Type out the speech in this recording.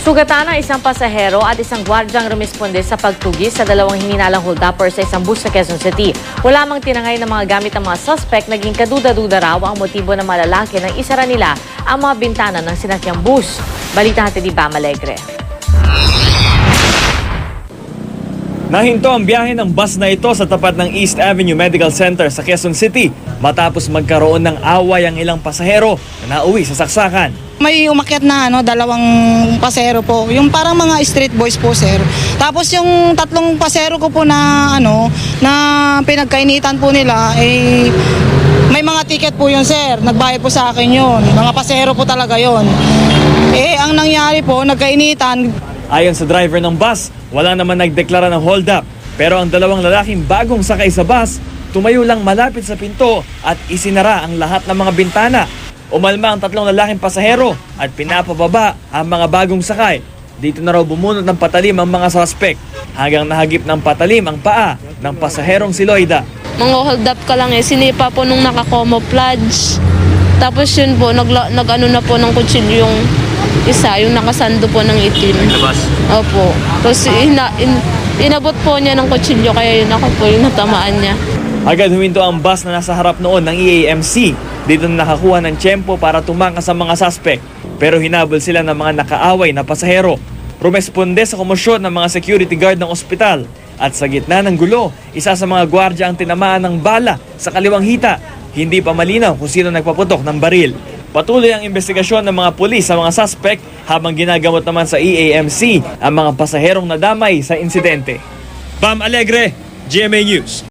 Sugatan ang isang pasahero at isang gwardyang rumisponde sa pagtugis sa dalawang hininalang hold-upper sa isang bus sa Quezon City. Wala mang tinangay ng mga gamit ng mga suspect, naging kaduda-duda raw ang motibo ng malalaki nang isara nila ang mga bintana ng sinakyang bus. Balita natin ni Bam Alegre. Nahinto ang biyahe ng bus na ito sa tapat ng East Avenue Medical Center sa Quezon City matapos magkaroon ng away ang ilang pasahero na nauwi sa saksakan. May umakyat na dalawang pasero po. Yung parang mga street boys po, sir. Tapos yung tatlong pasero ko po na na pinagkainitan po nila may mga ticket po yun, sir. Nagbayad po sa akin yun. Mga pasero po talaga yun. Ang nangyari po, nagkainitan. Ayon sa driver ng bus, wala naman nagdeklara ng hold-up. Pero ang dalawang lalaking bagong sakay sa bus, tumayo lang malapit sa pinto at isinara ang lahat ng mga bintana. Umalma ang tatlong lalaking pasahero at pinapababa ang mga bagong sakay. Dito na raw bumunot ng patalim ang mga suspect hanggang nahagip ng patalim ang paa ng pasaherong si Loida. Mga hold up ka lang sinipa po nung naka-camouflage. Tapos yun po, nag-ano na po ng kutsilyo yung isa, yung nakasando po ng itim. Labas? Opo. Tapos inabot po niya ng kutsilyo kaya yun ako po yung natamaan niya. Agad huminto ang bus na nasa harap noon ng EAMC. Dito na nakakuha ng tiyempo para tumakas sa mga suspect. Pero hinabol sila ng mga nakaaway na pasahero. Rumesponde sa komosyon ng mga security guard ng ospital. At sa gitna ng gulo, isa sa mga gwardya ang tinamaan ng bala sa kaliwang hita. Hindi pa malinaw kung sino nagpaputok ng baril. Patuloy ang investigasyon ng mga pulis sa mga suspect habang ginagamot naman sa EAMC ang mga pasaherong nadamay sa insidente. Bam Alegre, GMA News.